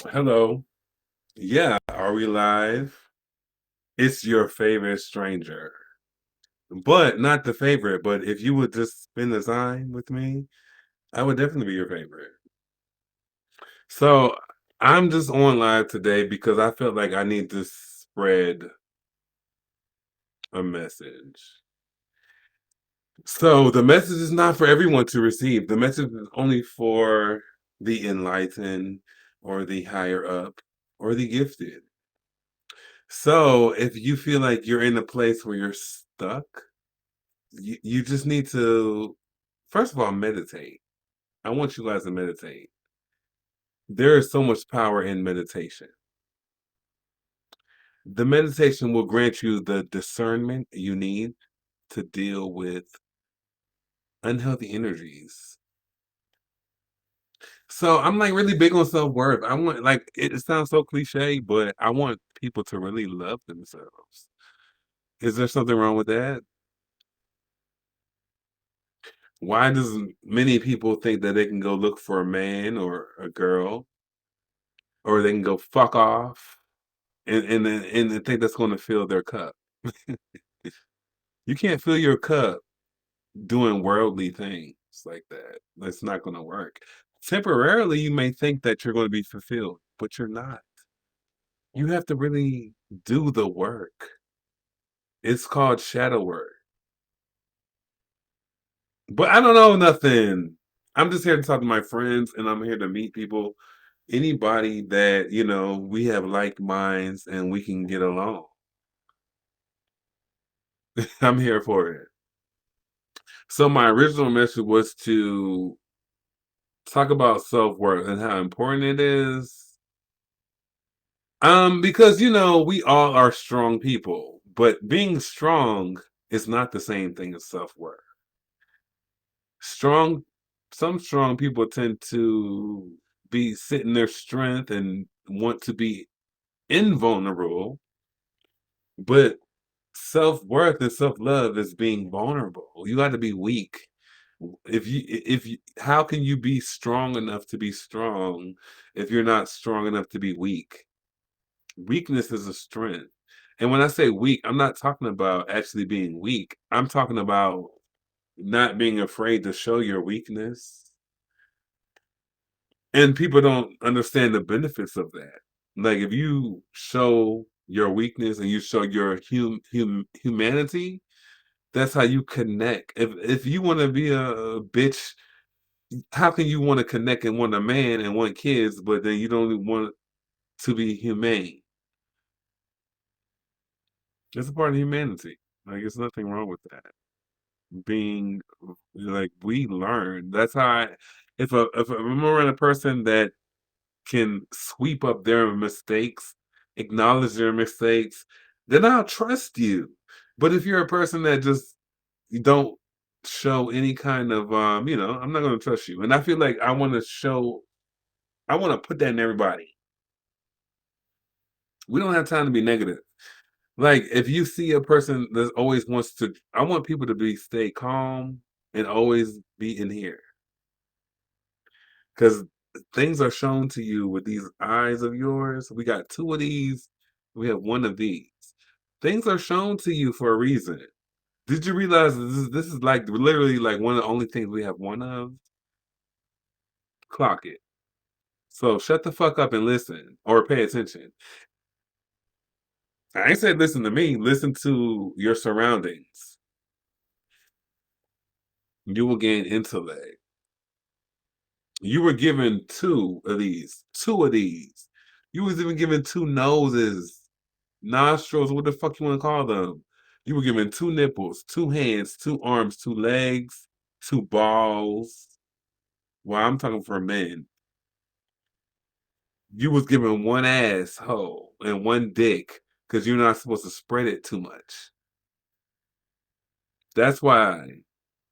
Hello. Yeah, are we live? It's your favorite stranger. But not the favorite, but if you would just spend the time with me, I would definitely be your favorite. So I'm just on live today because I felt like I need to spread a message. So the message is not for everyone to receive. The message is only for the enlightened or the higher up or the gifted. So if you feel like you're in a place where you're stuck, you just need to, first of all, meditate. I want you guys to meditate. There is so much power in meditation. The meditation will grant you the discernment you need to deal with unhealthy energies. So I'm like really big on self-worth. I want, like, it sounds so cliche, but I want people to really love themselves. Is there something wrong with that? Why does many people think that they can go look for a man or a girl, or they can go fuck off and think that's going to fill their cup? You can't fill your cup doing worldly things like that. That's not going to work. Temporarily, you may think that you're going to be fulfilled, but you're not. You have to really do the work. It's called shadow work. But I don't know nothing. I'm just here to talk to my friends and I'm here to meet people. Anybody that, we have like minds and we can get along. I'm here for it. So my original message was to talk about self-worth and how important it is. Because we all are strong people, but being strong is not the same thing as self-worth. Strong Some strong people tend to be sit in their strength and want to be invulnerable, but self-worth and self-love is being vulnerable. You got to be weak. If you how can you be strong enough to be strong if you're not strong enough to be weak? Weakness is a strength. And when I say weak, I'm not talking about actually being weak. I'm talking about not being afraid to show your weakness. And people don't understand the benefits of that. Like if you show your weakness and you show your humanity, that's how you connect. If you want to be a bitch, how can you want to connect and want a man and want kids, but then you don't want to be humane? It's a part of humanity. Like there's nothing wrong with that. Being like we learn. That's how if I'm around a person that can sweep up their mistakes, acknowledge their mistakes, then I'll trust you. But if you're a person that just you don't show any kind of I'm not gonna trust you. And I feel like I want to put that in everybody. We don't have time to be negative. Like if you see a person that always wants to, I want people to stay calm and always be in here. Because things are shown to you with these eyes of yours. We got two of these, we have one of these. Things are shown to you for a reason. Did you realize this is like literally like one of the only things we have one of? Clock it. So shut the fuck up and listen or pay attention. I ain't said listen to me, listen to your surroundings. You will gain intellect. You were given two of these, two of these. You was even given two noses, nostrils, what the fuck you want to call them? You were given two nipples, two hands, two arms, two legs, two balls. Well, I'm talking for men. You was given one asshole and one dick because you're not supposed to spread it too much. That's why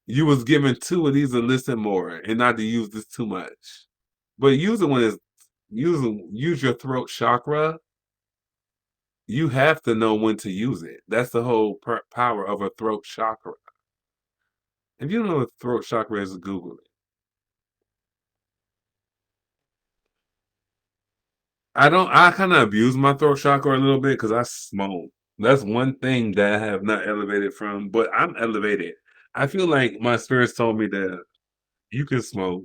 you was given two of these to listen more and not to use this too much. But using one is use your throat chakra. You have to know when to use it. That's the whole power of a throat chakra. If you don't know what throat chakra is, Google it. I don't. I kind of abuse my throat chakra a little bit because I smoke. That's one thing that I have not elevated from, but I'm elevated. I feel like my spirits told me that you can smoke.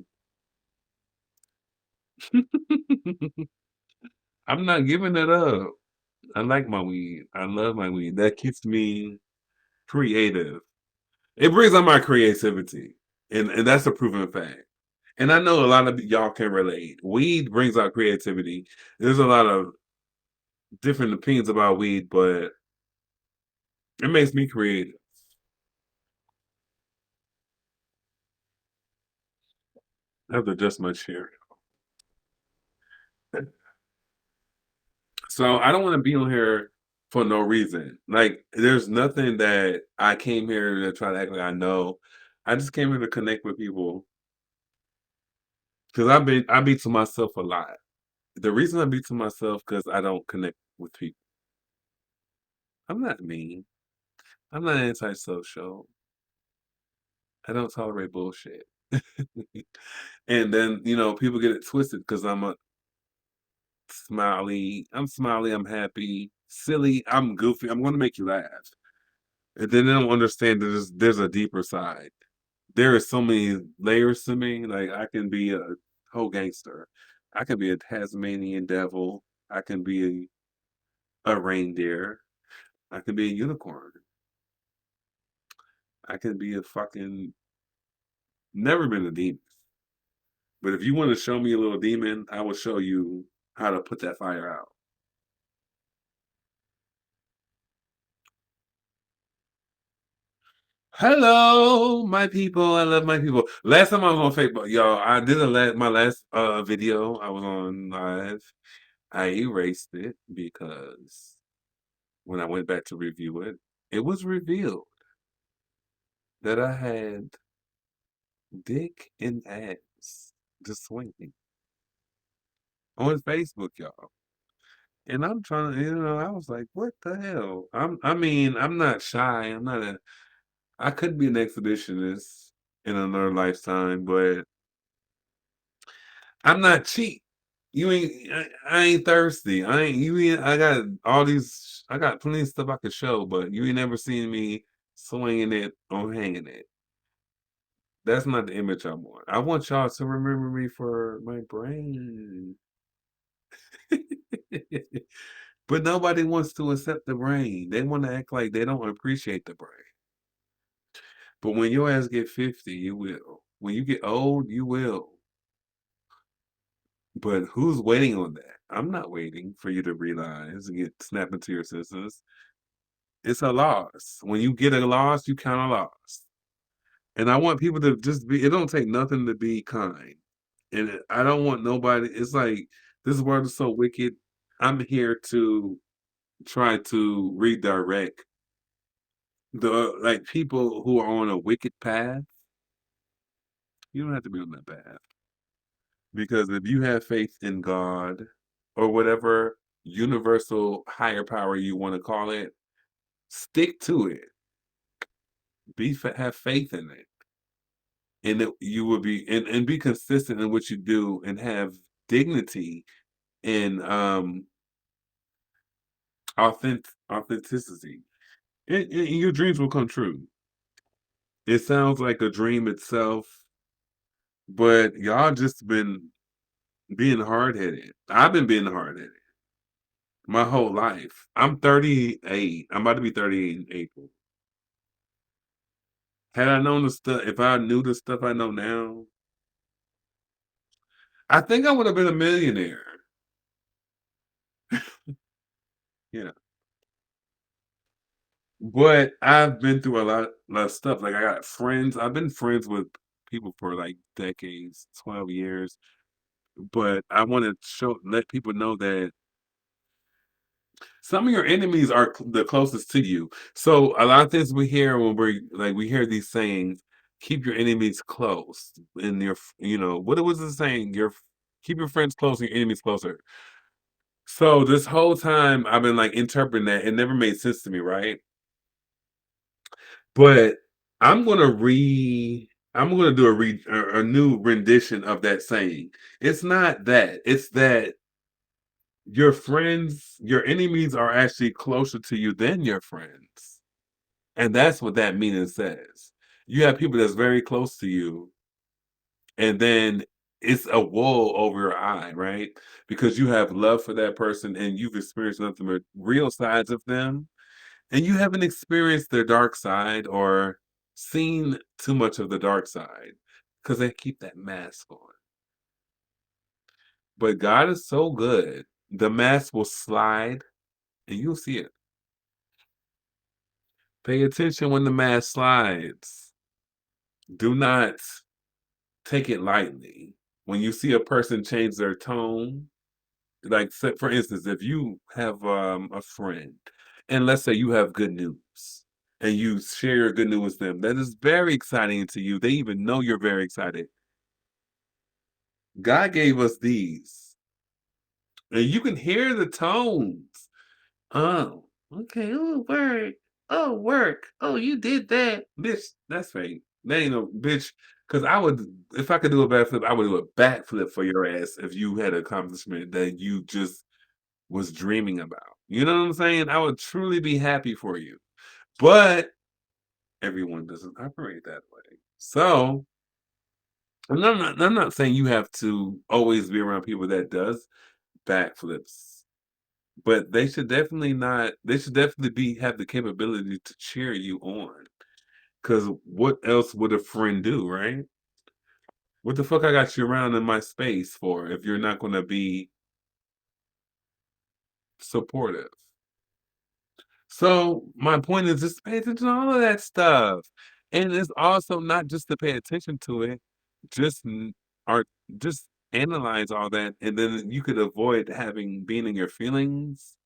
I'm not giving it up. I like my weed. I love my weed. That keeps me creative. It brings out my creativity, and that's a proven fact. And I know a lot of y'all can relate. Weed brings out creativity. There's a lot of different opinions about weed, but it makes me creative. I have to adjust my chair. So I don't want to be on here for no reason. Like, there's nothing that I came here to try to act like I know. I just came here to connect with people because I be to myself a lot. The reason I be to myself because I don't connect with people. I'm not mean. I'm not antisocial. I don't tolerate bullshit. And then, people get it twisted because I'm smiley, I'm happy, silly, I'm goofy, I'm gonna make you laugh. And then they don't understand that there's a deeper side. There are so many layers to me. Like, I can be a whole gangster. I can be a Tasmanian devil. I can be a reindeer. I can be a unicorn. I can be a fucking never been a demon. But if you want to show me a little demon, I will show you how to put that fire out. Hello, my people. I love my people. Last time I was on Facebook, y'all, I did my last video. I was on live. I erased it because when I went back to review it, it was revealed that I had dick and ass just swinging on Facebook, y'all. And I'm trying to, I was like, what the hell? I'm not shy. I could be an exhibitionist in another lifetime, but I'm not cheap. I ain't thirsty. I got plenty of stuff I could show, but you ain't never seen me swinging it or hanging it. That's not the image I want. I want y'all to remember me for my brain. But nobody wants to accept the brain. They want to act like they don't appreciate the brain. But when your ass get 50, you will. When you get old, you will. But who's waiting on that? I'm not waiting for you to realize and get snap into your senses. It's a loss. When you get a loss, you count a loss. And I want people to just be, it don't take nothing to be kind. And I don't want nobody, it's like this world is so wicked. I'm here to try to redirect the like people who are on a wicked path. You don't have to be on that path. Because if you have faith in God or whatever universal higher power you want to call it, stick to it. Have faith in it. And you will be and be consistent in what you do and have dignity and authenticity. And your dreams will come true. It sounds like a dream itself, but y'all just been being hard headed. I've been being hard headed my whole life. I'm 38. I'm about to be 38 in April. Had I known the stuff, if I knew the stuff I know now, I think I would have been a millionaire. Yeah. But I've been through lot of stuff. Like, I got friends. I've been friends with people for like decades, 12 years. But I want to let people know that some of your enemies are the closest to you. So a lot of things we hear when we hear these sayings, keep your enemies close. And what was the saying? Keep your friends close and your enemies closer. So this whole time I've been like interpreting that. It never made sense to me, right? But I'm gonna do a new rendition of that saying. It's not that. It's that Your friends, your enemies are actually closer to you than your friends. And that's what that meaning says. You have people that's very close to you, and then it's a wool over your eye, right? Because you have love for that person and you've experienced nothing but real sides of them, and you haven't experienced their dark side or seen too much of the dark side because they keep that mask on. But God is so good, the mask will slide and you'll see it. Pay attention when the mask slides. Do not take it lightly. When you see a person change their tone, like for instance, if you have a friend and let's say you have good news and you share your good news with them, that is very exciting to you. They even know you're very excited. God gave us these, and you can hear the tones. Oh, okay. Oh, work. Oh, work. Oh, you did that. Bitch, that's fake. That ain't no bitch. Because I would, if I could do a backflip, I would do a backflip for your ass if you had an accomplishment that you just was dreaming about. You know what I'm saying? I would truly be happy for you. But everyone doesn't operate that way. So I'm not saying you have to always be around people that does backflips, but they should definitely be have the capability to cheer you on. Cause what else would a friend do, right? What the fuck I got you around in my space for if you're not gonna be supportive? So my point is just pay attention to all of that stuff. And it's also not just to pay attention to it, just or just analyze all that and then you could avoid having being in your feelings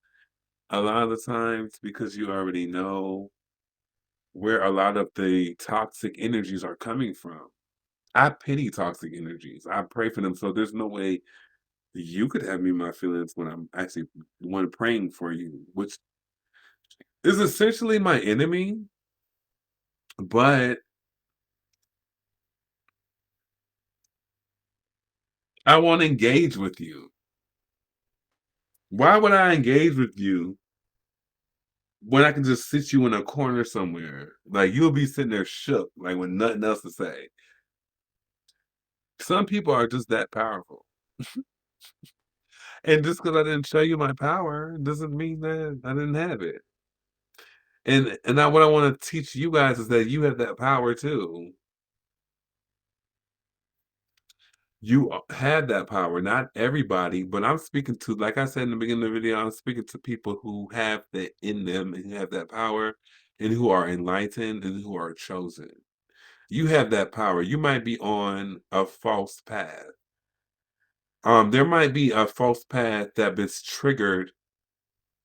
a lot of the times because you already know where a lot of the toxic energies are coming from. I pity toxic energies. I pray for them. So there's no way you could have me in my feelings when I'm actually one praying for you, which is essentially my enemy, but I want to engage with you. Why would I engage with you when I can just sit you in a corner somewhere? Like you'll be sitting there shook, like with nothing else to say. Some people are just that powerful. And just because I didn't show you my power doesn't mean that I didn't have it. And now what I want to teach you guys is that you have that power too. You have that power. Not everybody, but I'm speaking to, like I said in the beginning of the video, I'm speaking to people who have that in them and who have that power and who are enlightened and who are chosen. You have that power. You might be on a false path. There might be a false path that is triggered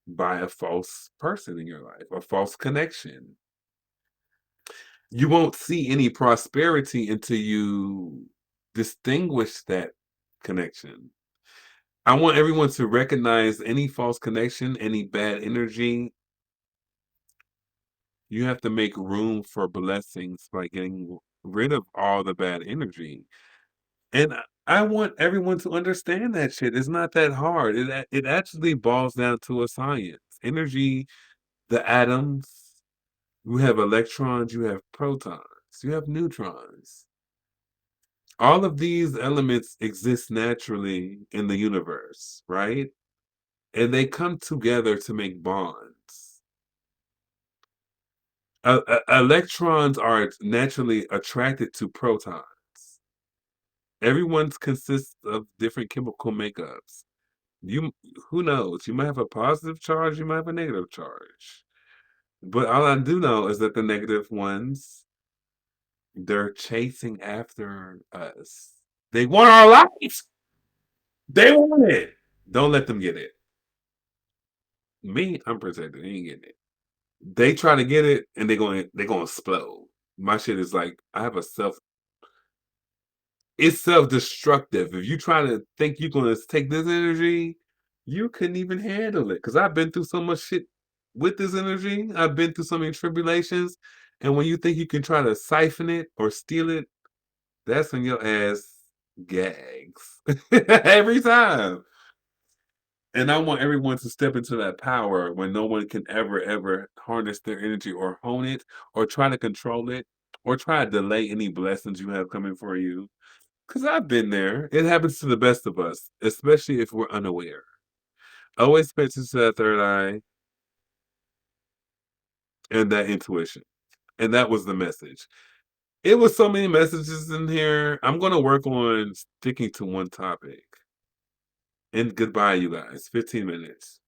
by a false person in your life, a false connection. You won't see any prosperity until you distinguish that connection. I want everyone to recognize any false connection, any bad energy. You have to make room for blessings by getting rid of all the bad energy. And I want everyone to understand that shit. It's not that hard. It actually boils down to a science. Energy, the atoms, you have electrons, you have protons, you have neutrons. All of these elements exist naturally in the universe, right? And they come together to make bonds. Electrons are naturally attracted to protons. Everyone consists of different chemical makeups. You, who knows? You might have a positive charge, you might have a negative charge. But all I do know is that the negative ones, they're chasing after us. They want our lives. They want it. Don't let them get it. Me, I'm protected. They ain't getting it. They try to get it, and they're gonna explode. My shit is like I have a self. It's self-destructive. If you try to think you're gonna take this energy, you couldn't even handle it. Cause I've been through so much shit with this energy. I've been through so many tribulations, and when you think you can try to siphon it or steal it, that's when your ass gags every time. And I want everyone to step into that power when no one can ever harness their energy or hone it or try to control it or try to delay any blessings you have coming for you. Because I've been there. It happens to the best of us, especially if we're unaware. Always pay attention to that third eye and that intuition. And that was the message. It was so many messages in here. I'm going to work on sticking to one topic. And goodbye, you guys. 15 minutes.